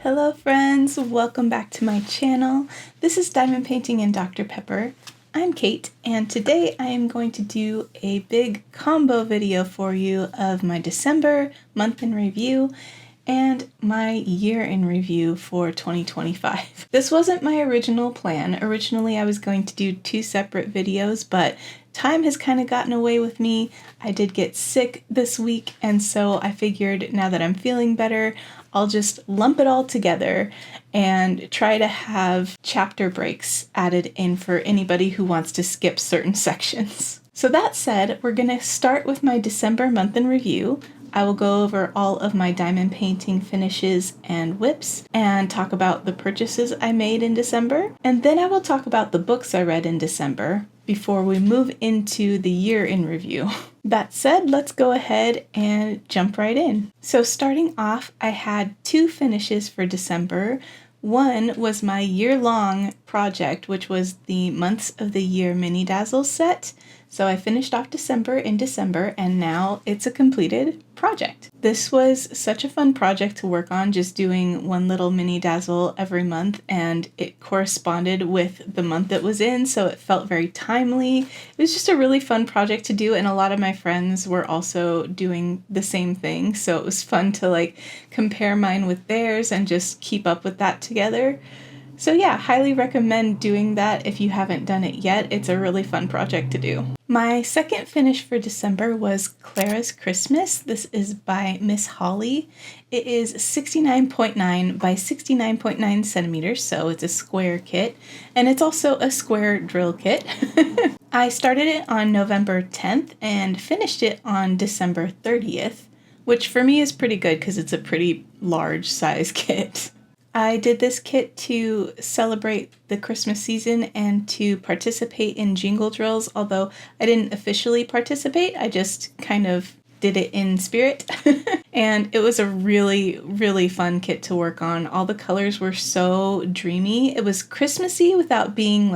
Hello friends, welcome back to my channel. This is Diamond Painting and Dr. Pepper. I'm Kate, and today I am going to do a big combo video for you of my December month in review and my year in review for 2025. This wasn't my original plan. Originally I was going to do two separate videos, but time has kind of gotten away with me. I did get sick this week, and so I figured now that I'm feeling better, I'll just lump it all together and try to have chapter breaks added in for anybody who wants to skip certain sections. So that said, we're going to start with my December month in review. I will go over all of my diamond painting finishes and whips and talk about the purchases I made in December. And then I will talk about the books I read in December before we move into the year in review. That said, let's go ahead and jump right in. So starting off, I had two finishes for December. One was my year-long project, which was the Months of the Year Mini Dazzle set. So I finished off December in December, and now it's a completed project. This was such a fun project to work on, just doing one little mini dazzle every month, and it corresponded with the month it was in, so it felt very timely. It was just a really fun project to do, and a lot of my friends were also doing the same thing, so it was fun to compare mine with theirs and just keep up with that together. So yeah, highly recommend doing that if you haven't done it yet. It's a really fun project to do. My second finish for December was Clara's Christmas. This is by Miss Holly. It is 69.9 by 69.9 centimeters, so it's a square kit, and it's also a square drill kit. I started it on November 10th and finished it on December 30th, which for me is pretty good because it's a pretty large size kit. I did this kit to celebrate the Christmas season and to participate in jingle drills, although I didn't officially participate, I just kind of did it in spirit. And it was a really, really fun kit to work on. All the colors were so dreamy. It was Christmassy without being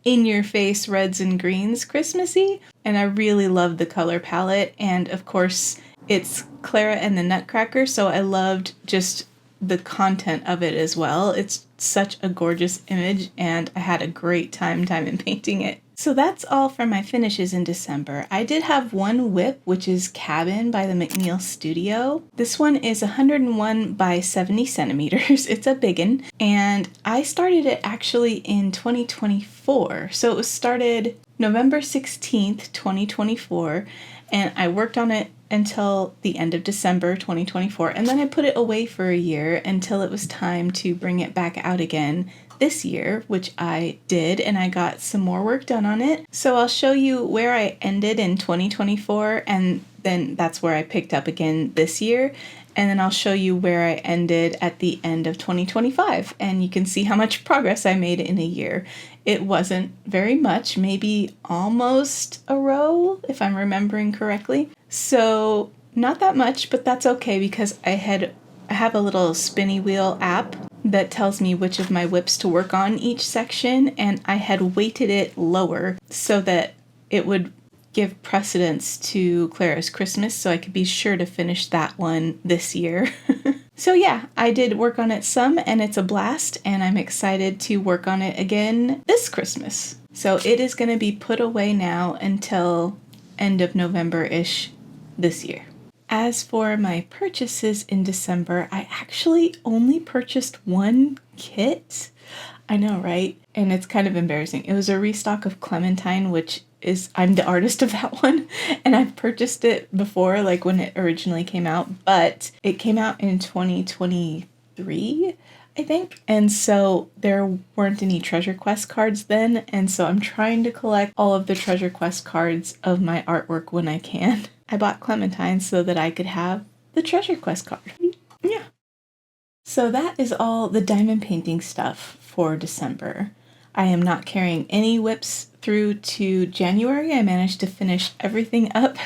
in-your-face reds and greens Christmassy, and I really loved the color palette. And of course, it's Clara and the Nutcracker, so I loved just the content of it as well. It's such a gorgeous image, and I had a great time diamond painting it. So that's all for my finishes in December. I did have one whip, which is Cabin by the McNeil Studio. This one is 101 by 70 centimeters. It's a biggin, and I started it actually in 2024. So it was started November 16th, 2024, and I worked on it until the end of December 2024, and then I put it away for a year until it was time to bring it back out again this year, which I did, and I got some more work done on it. So I'll show you where I ended in 2024, and then that's where I picked up again this year, and then I'll show you where I ended at the end of 2025, and you can see how much progress I made in a year. It wasn't very much, maybe almost a row, if I'm remembering correctly. So not that much, but that's okay because I have a little spinny wheel app that tells me which of my whips to work on each section, and I had weighted it lower so that it would give precedence to Clara's Christmas, so I could be sure to finish that one this year. So yeah, I did work on it some, and it's a blast, and I'm excited to work on it again this Christmas. So it is going to be put away now until end of November-ish this year. As for my purchases in December, I actually only purchased one kit. I know, right? And it's kind of embarrassing. It was a restock of Clementine, which I'm the artist of that one, and I've purchased it before, when it originally came out, but it came out in 2023, I think, and so there weren't any Treasure Quest cards then, and so I'm trying to collect all of the Treasure Quest cards of my artwork when I can. I bought Clementine so that I could have the Treasure Quest card. Yeah. So that is all the diamond painting stuff for December. I am not carrying any whips through to January. I managed to finish everything up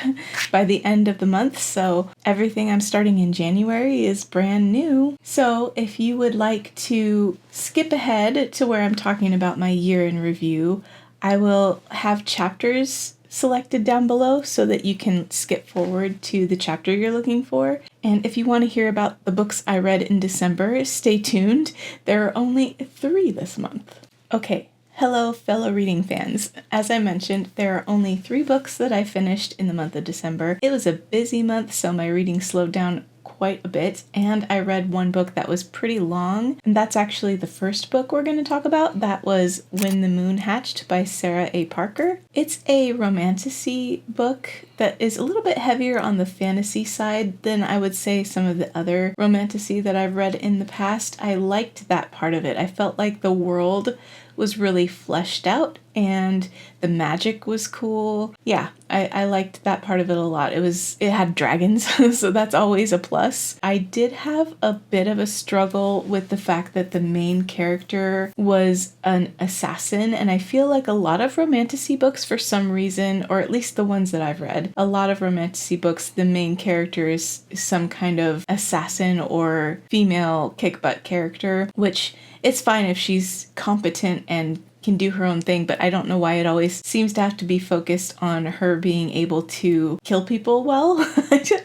by the end of the month, so everything I'm starting in January is brand new. So if you would like to skip ahead to where I'm talking about my year in review, I will have chapters selected down below so that you can skip forward to the chapter you're looking for. And if you want to hear about the books I read in December, stay tuned. There are only 3 this month. Okay, hello fellow reading fans. As I mentioned, there are only 3 books that I finished in the month of December. It was a busy month, so my reading slowed down quite a bit, and I read one book that was pretty long, and that's actually the first book we're going to talk about. That was When the Moon Hatched by Sarah A. Parker. It's a romantasy book that is a little bit heavier on the fantasy side than I would say some of the other romantasy that I've read in the past. I liked that part of it. I felt like the world was really fleshed out and the magic was cool. Yeah, I liked that part of it a lot. It had dragons, so that's always a plus. I did have a bit of a struggle with the fact that the main character was an assassin, and I feel like a lot of romantasy books, for some reason, or at least the ones that I've read, a lot of romantasy books, the main character is some kind of assassin or female kick-butt character, which it's fine if she's competent and can do her own thing, but I don't know why it always seems to have to be focused on her being able to kill people well.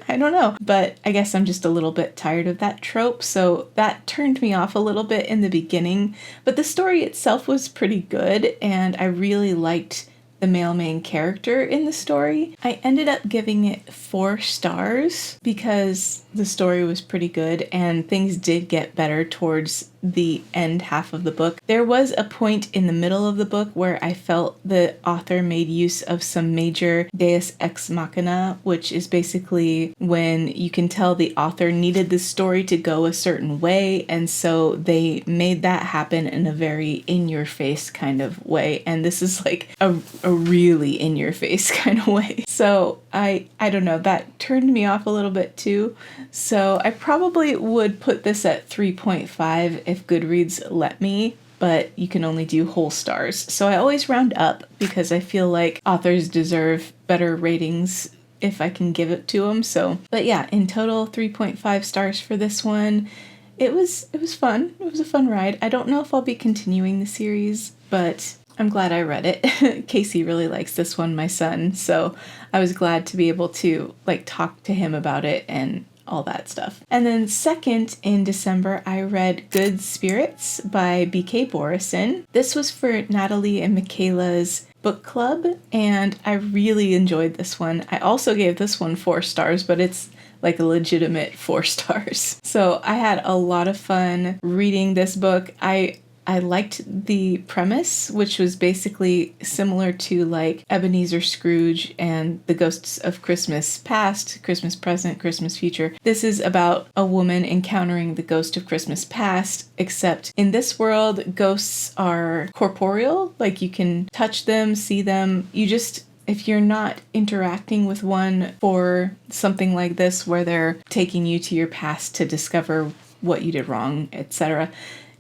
I don't know, but I guess I'm just a little bit tired of that trope, so that turned me off a little bit in the beginning, but the story itself was pretty good, and I really liked the male main character in the story. I ended up giving it 4 stars because the story was pretty good and things did get better towards the end half of the book. There was a point in the middle of the book where I felt the author made use of some major deus ex machina, which is basically when you can tell the author needed the story to go a certain way, and so they made that happen in a very in-your-face kind of way, and this is like a really in-your-face kind of way. So I don't know, that turned me off a little bit too, so I probably would put this at 3.5 if Goodreads let me, but you can only do whole stars. So I always round up because I feel like authors deserve better ratings if I can give it to them. So, but yeah, in total 3.5 stars for this one. It was fun. It was a fun ride. I don't know if I'll be continuing the series, but I'm glad I read it. Casey really likes this one, my son, so I was glad to be able to talk to him about it and all that stuff. And then second in December, I read Good Spirits by B.K. Borison. This was for Natalie and Michaela's book club, and I really enjoyed this one. I also gave this one 4 stars, but it's like a legitimate 4 stars. So I had a lot of fun reading this book. I liked the premise, which was basically similar to like Ebenezer Scrooge and the Ghosts of Christmas Past, Christmas Present, Christmas Future. This is about a woman encountering the ghost of Christmas Past, except in this world, ghosts are corporeal, like you can touch them, see them. If you're not interacting with one for something like this, where they're taking you to your past to discover what you did wrong, etc.,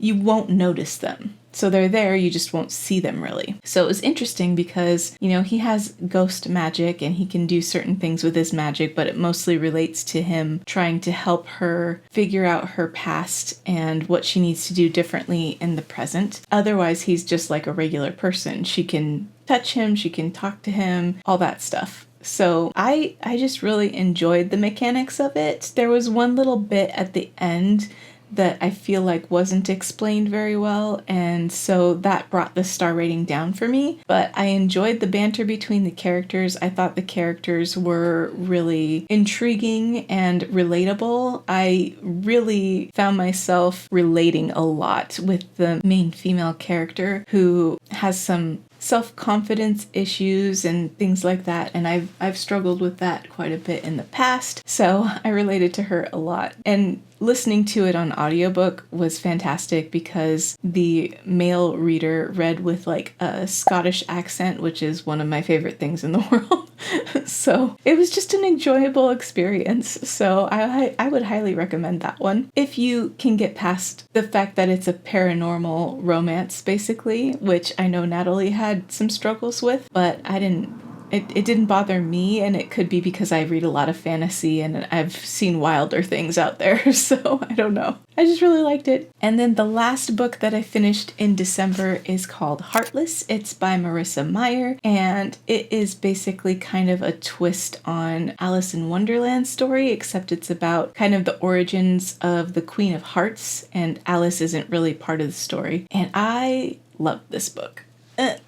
you won't notice them. So they're there, you just won't see them really. So it was interesting because, he has ghost magic and he can do certain things with his magic, but it mostly relates to him trying to help her figure out her past and what she needs to do differently in the present. Otherwise, he's just like a regular person. She can touch him, she can talk to him, all that stuff. So I just really enjoyed the mechanics of it. There was one little bit at the end that I feel like wasn't explained very well, and so that brought the star rating down for me. But I enjoyed the banter between the characters. I thought the characters were really intriguing and relatable. I really found myself relating a lot with the main female character, who has some self-confidence issues and things like that, and I've struggled with that quite a bit in the past, so I related to her a lot. And listening to it on audiobook was fantastic because the male reader read with a Scottish accent, which is one of my favorite things in the world. So it was just an enjoyable experience. So I would highly recommend that one. If you can get past the fact that it's a paranormal romance, basically, which I know Natalie had some struggles with, but I didn't it didn't bother me, and it could be because I read a lot of fantasy and I've seen wilder things out there, so I don't know. I just really liked it. And then the last book that I finished in December is called Heartless. It's by Marissa Meyer, and it is basically kind of a twist on Alice in Wonderland's story, except it's about kind of the origins of the Queen of Hearts, and Alice isn't really part of the story. And I loved this book.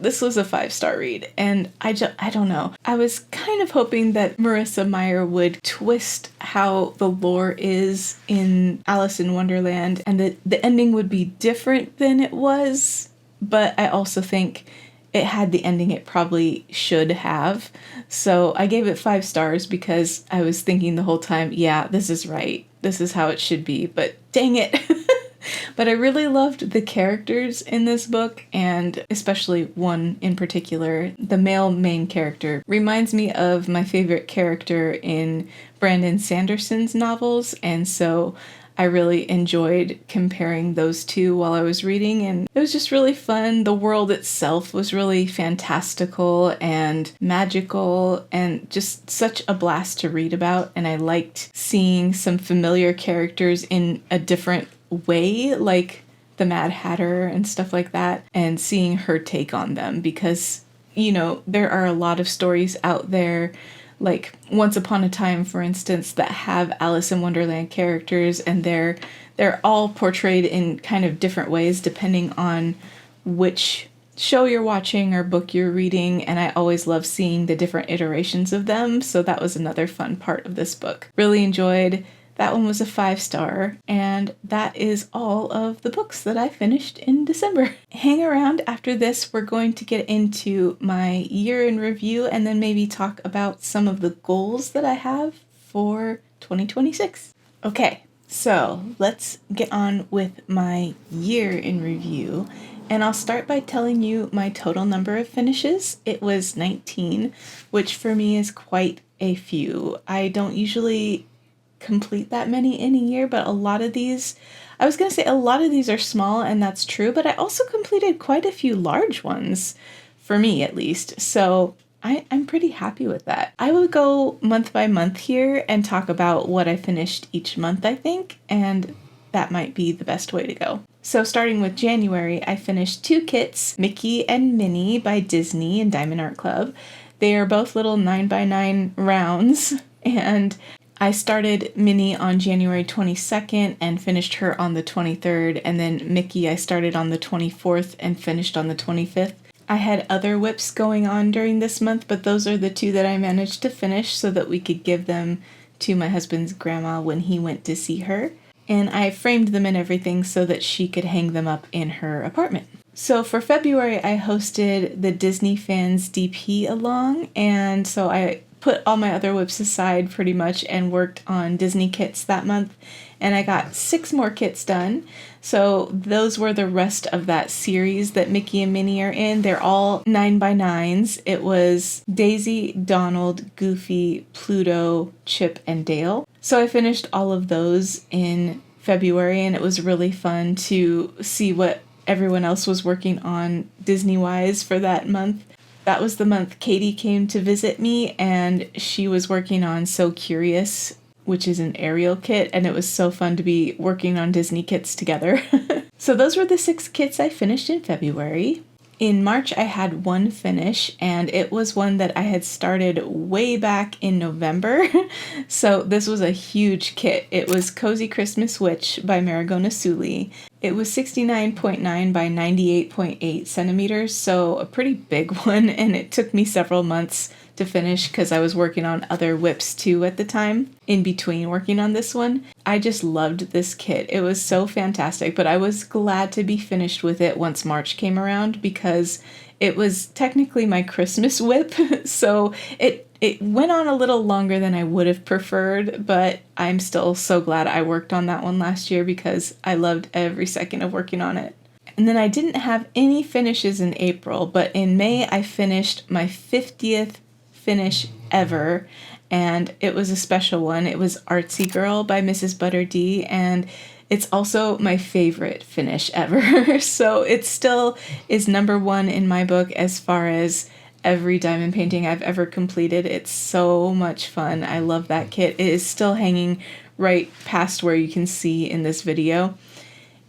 This was a 5-star read, and I don't know. I was kind of hoping that Marissa Meyer would twist how the lore is in Alice in Wonderland, and that the ending would be different than it was, but I also think it had the ending it probably should have. So I gave it 5 stars because I was thinking the whole time, yeah, this is right. This is how it should be, but dang it. But I really loved the characters in this book, and especially one in particular. The male main character reminds me of my favorite character in Brandon Sanderson's novels, and so I really enjoyed comparing those two while I was reading, and it was just really fun. The world itself was really fantastical and magical and just such a blast to read about, and I liked seeing some familiar characters in a different way, like the Mad Hatter and stuff like that, and seeing her take on them, because, you know, there are a lot of stories out there, like Once Upon a Time, for instance, that have Alice in Wonderland characters, and they're all portrayed in kind of different ways depending on which show you're watching or book you're reading, and I always love seeing the different iterations of them, so that was another fun part of this book. Really enjoyed. That one was a 5-star, and that is all of the books that I finished in December. Hang around after this. We're going to get into my year in review and then maybe talk about some of the goals that I have for 2026. Okay, so let's get on with my year in review, and I'll start by telling you my total number of finishes. It was 19, which for me is quite a few. I don't usually complete that many in a year, but a lot of these are small, and that's true, but I also completed quite a few large ones, for me at least, so I'm pretty happy with that. I will go month by month here and talk about what I finished each month, I think, and that might be the best way to go. So starting with January, I finished 2 kits, Mickey and Minnie by Disney and Diamond Art Club. They are both little 9x9 rounds, and I started Minnie on January 22nd and finished her on the 23rd, and then Mickey I started on the 24th and finished on the 25th. I had other whips going on during this month, but those are the 2 that I managed to finish so that we could give them to my husband's grandma when he went to see her. And I framed them and everything so that she could hang them up in her apartment. So for February, I hosted the Disney Fans DP along, and so I put all my other whips aside pretty much and worked on Disney kits that month, and I got 6 more kits done. So those were the rest of that series that Mickey and Minnie are in. They're all 9x9s. It was Daisy, Donald, Goofy, Pluto, Chip, and Dale. So I finished all of those in February, and it was really fun to see what everyone else was working on Disney-wise for that month. That was the month Katie came to visit me, and she was working on So Curious, which is an Ariel kit, and it was so fun to be working on Disney kits together. So those were the 6 kits I finished in February. In March, I had one finish, and it was one that I had started way back in November. So this was a huge kit. It was Cozy Christmas Witch by Marigona Sully. It was 69.9 by 98.8 centimeters, so a pretty big one, and it took me several months to finish because I was working on other whips too at the time, in between working on this one. I just loved this kit. It was so fantastic, but I was glad to be finished with it once March came around because it was technically my Christmas whip, so it went on a little longer than I would have preferred, but I'm still so glad I worked on that one last year because I loved every second of working on it. And then I didn't have any finishes in April, but in May I finished my 50th finish ever, and it was a special one. It was Artsy Girl by Mrs. Butter D, and it's also my favorite finish ever. So it still is number 1 in my book as far as every diamond painting I've ever completed. It's so much fun. I love that kit. It is still hanging right past where you can see in this video,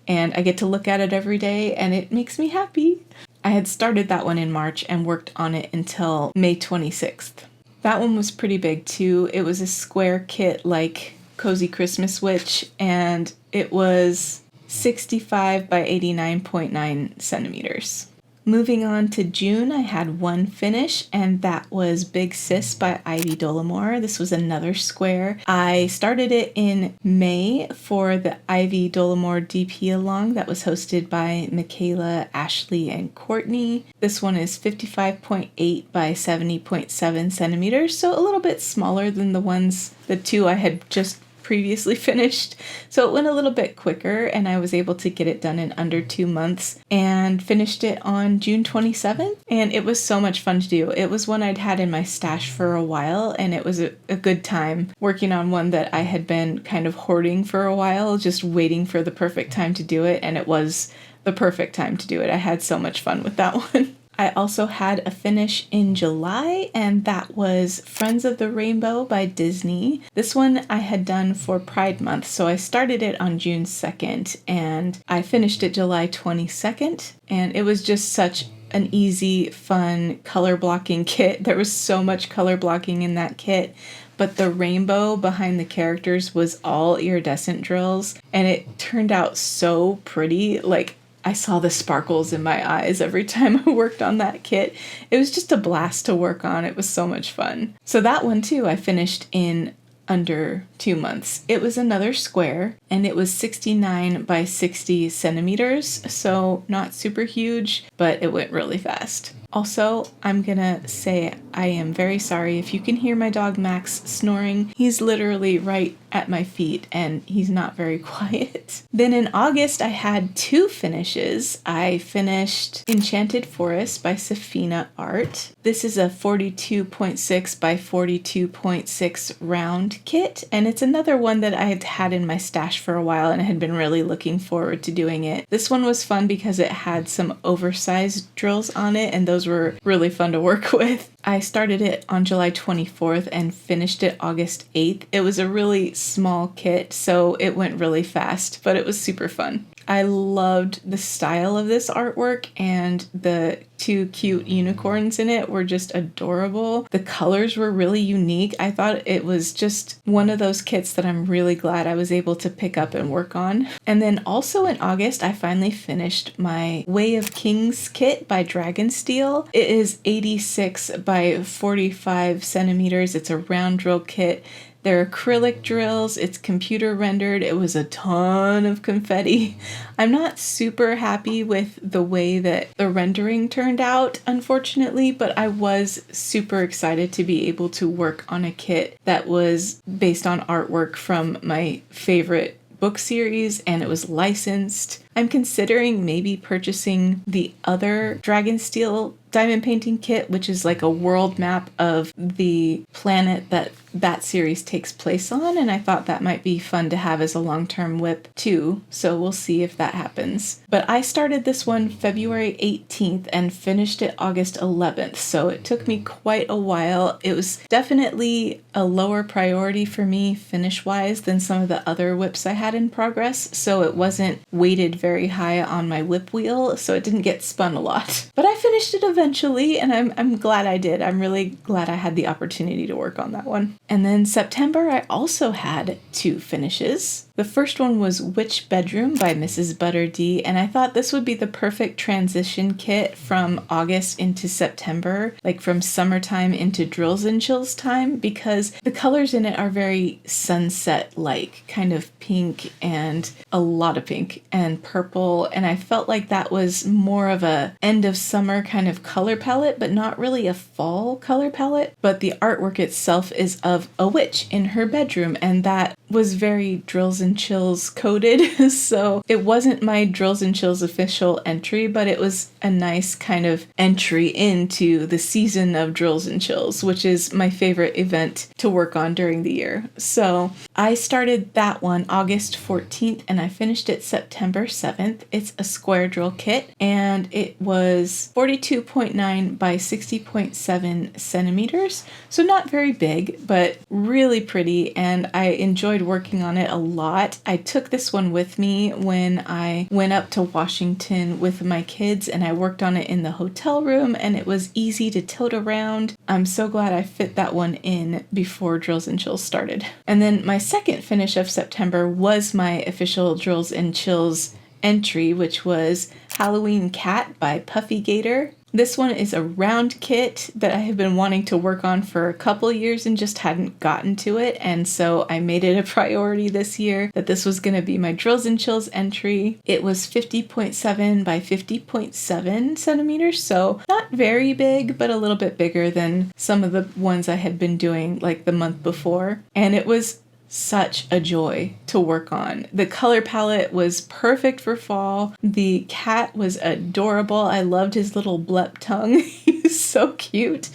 and I get to look at it every day and it makes me happy. I had started that one in March and worked on it until May 26th. That one was pretty big too. It was a square kit like Cozy Christmas Witch, and it was 65 by 89.9 centimeters. Moving on to June, I had one finish, and that was Big Sis by Ivy Dollamore. This was another square. I started it in May for the Ivy Dollamore DP Along that was hosted by Michaela, Ashley, and Courtney. This one is 55.8 by 70.7 centimeters, so a little bit smaller than the two I had just previously finished, so it went a little bit quicker and I was able to get it done in under 2 months and finished it on June 27th, and it was so much fun to do. It was one I'd had in my stash for a while, and it was a good time working on one that I had been kind of hoarding for a while, just waiting for the perfect time to do it, and it was the perfect time to do it. I had so much fun with that one. I also had a finish in July, and that was Friends of the Rainbow by Disney. This one I had done for Pride Month, so I started it on June 2nd, and I finished it July 22nd, and it was just such an easy, fun color blocking kit. There was so much color blocking in that kit, but the rainbow behind the characters was all iridescent drills, and it turned out so pretty. Like, I saw the sparkles in my eyes every time I worked on that kit. It was just a blast to work on. It was so much fun. So that one too, I finished in under 2 months. It was another square, and it was 69 by 60 centimeters, so not super huge, but it went really fast. Also, I'm gonna say I am very sorry if you can hear my dog Max snoring. He's literally right at my feet and he's not very quiet. Then in August, I had 2 finishes. I finished Enchanted Forest by Safina Art. This is a 42.6 by 42.6 round kit, and it's another one that I had had in my stash for a while and I had been really looking forward to doing it. This one was fun because it had some oversized drills on it, and those were really fun to work with. I started it on July 24th and finished it August 8th. It was a really small kit, so it went really fast, but it was super fun. I loved the style of this artwork, and the 2 cute unicorns in it were just adorable. The colors were really unique. I thought it was just one of those kits that I'm really glad I was able to pick up and work on. And then also in August, I finally finished my Way of Kings kit by Dragonsteel. It is 86 by 45 centimeters. It's a round drill kit. They're acrylic drills, it's computer rendered, it was a ton of confetti. I'm not super happy with the way that the rendering turned out, unfortunately, but I was super excited to be able to work on a kit that was based on artwork from my favorite book series, and it was licensed. I'm considering maybe purchasing the other Dragonsteel diamond painting kit, which is like a world map of the planet that series takes place on, and I thought that might be fun to have as a long-term whip too, so we'll see if that happens. But I started this one February 18th and finished it August 11th, so it took me quite a while. It was definitely a lower priority for me finish-wise than some of the other whips I had in progress, so it wasn't weighted very high on my whip wheel, so it didn't get spun a lot. But I finished it eventually, and I'm glad I did. I'm really glad I had the opportunity to work on that one. And then September, I also had 2 finishes. The first one was Witch Bedroom by Mrs. Butter D, and I thought this would be the perfect transition kit from August into September, like from summertime into Drills and Chills time, because the colors in it are very sunset-like, kind of pink and a lot of pink and purple, and I felt like that was more of a end of summer kind of color palette, but not really a fall color palette. But the artwork itself is of a witch in her bedroom, and that was very Drills and Chills coded, so it wasn't my Drills and Chills official entry, but it was a nice kind of entry into the season of Drills and Chills, which is my favorite event to work on during the year. So I started that one August 14th and I finished it September 7th. It's a square drill kit and it was 42.9 by 60.7 centimeters. So not very big, but really pretty, and I enjoyed working on it a lot. I took this one with me when I went up to Washington with my kids and I worked on it in the hotel room, and it was easy to tote around. I'm so glad I fit that one in before Drills and Chills started. And then my second finish of September was my official Drills and Chills entry, which was Halloween Cat by Puffy Gator. This one is a round kit that I have been wanting to work on for a couple years and just hadn't gotten to it, and so I made it a priority this year that this was going to be my Drills and Chills entry. It was 50.7 by 50.7 centimeters, so not very big, but a little bit bigger than some of the ones I had been doing like the month before, and it was such a joy to work on. The color palette was perfect for fall. The cat was adorable. I loved his little blep tongue. He was so cute.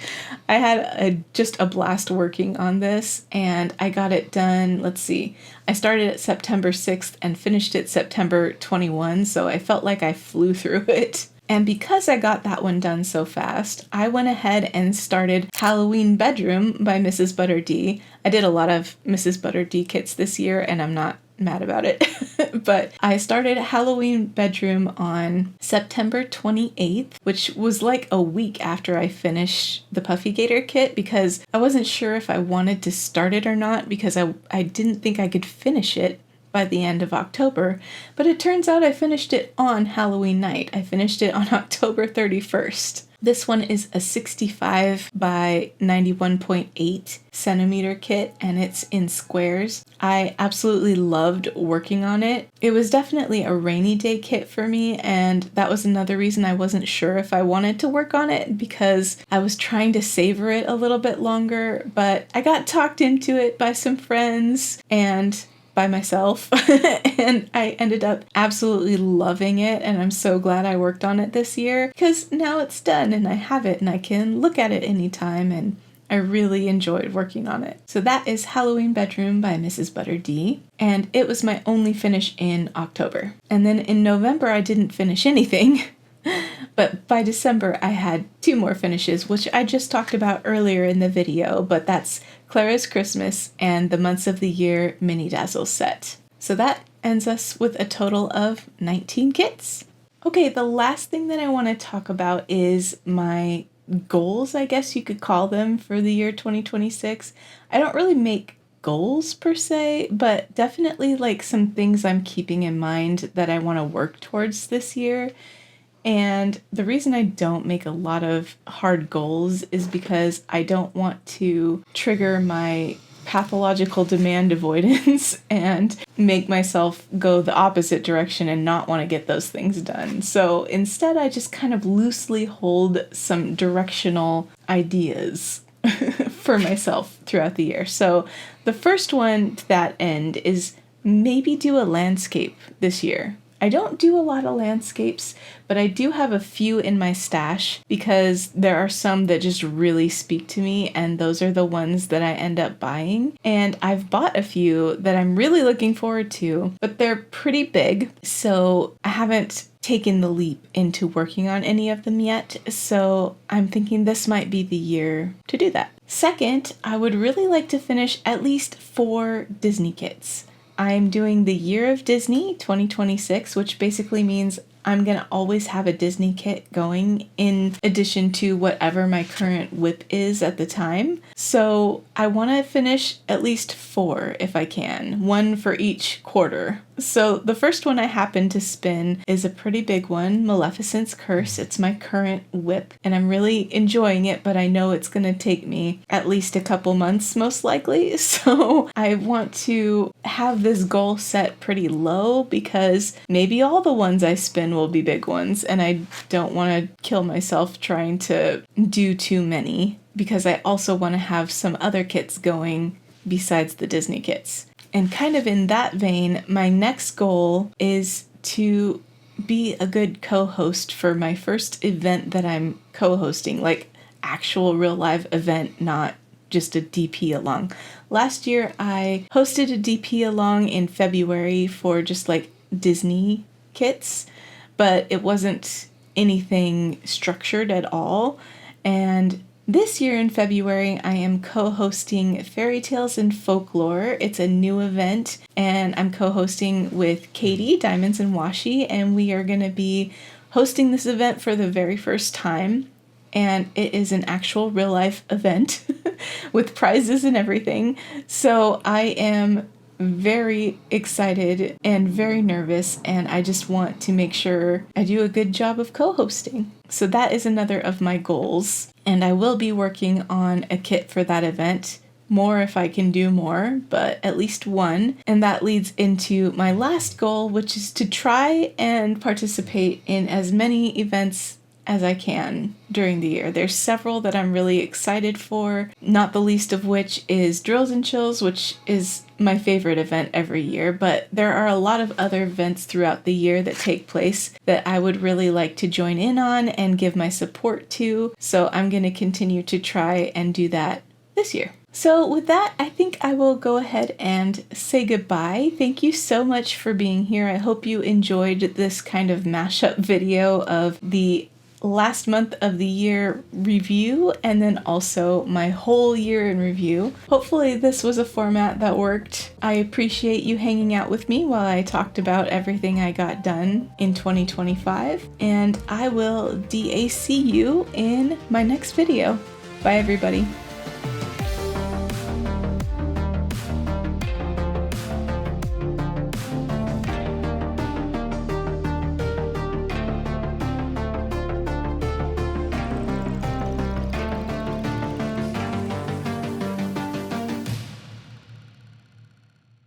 I had just a blast working on this, and I got it done, let's see, I started at September 6th and finished it September 21, so I felt like I flew through it. And because I got that one done so fast, I went ahead and started Halloween Bedroom by Mrs. Butter D. I did a lot of Mrs. Butter D kits this year, and I'm not mad about it. But I started Halloween Bedroom on September 28th, which was like a week after I finished the Puffy Gator kit, because I wasn't sure if I wanted to start it or not, because I didn't think I could finish it by the end of October, but it turns out I finished it on Halloween night. I finished it on October 31st. This one is a 65 by 91.8 centimeter kit, and it's in squares. I absolutely loved working on it. It was definitely a rainy day kit for me, and that was another reason I wasn't sure if I wanted to work on it, because I was trying to savor it a little bit longer, but I got talked into it by some friends and by myself, and I ended up absolutely loving it, and I'm so glad I worked on it this year, because now it's done and I have it and I can look at it anytime, and I really enjoyed working on it. So that is Halloween Bedroom by Mrs. Butter D, and it was my only finish in October. And then in November I didn't finish anything, but by December I had 2 more finishes, which I just talked about earlier in the video, but that's Clara's Christmas and the Months of the Year Mini Dazzle set. So that ends us with a total of 19 kits. Okay, the last thing that I want to talk about is my goals, I guess you could call them, for the year 2026. I don't really make goals per se, but definitely like some things I'm keeping in mind that I want to work towards this year. And the reason I don't make a lot of hard goals is because I don't want to trigger my pathological demand avoidance and make myself go the opposite direction and not want to get those things done. So instead, I just kind of loosely hold some directional ideas for myself throughout the year. So the first one to that end is maybe do a landscape this year. I don't do a lot of landscapes, but I do have a few in my stash because there are some that just really speak to me, and those are the ones that I end up buying. And I've bought a few that I'm really looking forward to, but they're pretty big, so I haven't taken the leap into working on any of them yet, so I'm thinking this might be the year to do that. Second, I would really like to finish at least 4 Disney kits. I'm doing the Year of Disney 2026, which basically means I'm going to always have a Disney kit going in addition to whatever my current whip is at the time. So I want to finish at least 4 if I can, 1 for each quarter. So the first one I happen to spin is a pretty big one, Maleficent's Curse. It's my current whip, and I'm really enjoying it, but I know it's going to take me at least a couple months most likely. So I want to have this goal set pretty low because maybe all the ones I spin will be big ones, and I don't want to kill myself trying to do too many because I also want to have some other kits going besides the Disney kits. And kind of in that vein, my next goal is to be a good co-host for my first event that I'm co-hosting, like actual real live event, not just a DP along. Last year I hosted a DP along in February for just like Disney kits, but it wasn't anything structured at all. And this year in February, I am co-hosting Fairy Tales and Folklore. It's a new event, and I'm co-hosting with Katie, Diamonds and Washi, and we are going to be hosting this event for the very first time. And it is an actual real-life event with prizes and everything. So I am very excited and very nervous, and I just want to make sure I do a good job of co-hosting. So that is another of my goals, and I will be working on a kit for that event. More if I can do more, but at least one. And that leads into my last goal, which is to try and participate in as many events as I can during the year. There's several that I'm really excited for, not the least of which is Drills and Chills, which is my favorite event every year, but there are a lot of other events throughout the year that take place that I would really like to join in on and give my support to, so I'm going to continue to try and do that this year. So with that, I think I will go ahead and say goodbye. Thank you so much for being here. I hope you enjoyed this kind of mashup video of the last month of the year review and then also my whole year in review. Hopefully this was a format that worked. I appreciate you hanging out with me while I talked about everything I got done in 2025, and I will DAC you in my next video. Bye everybody.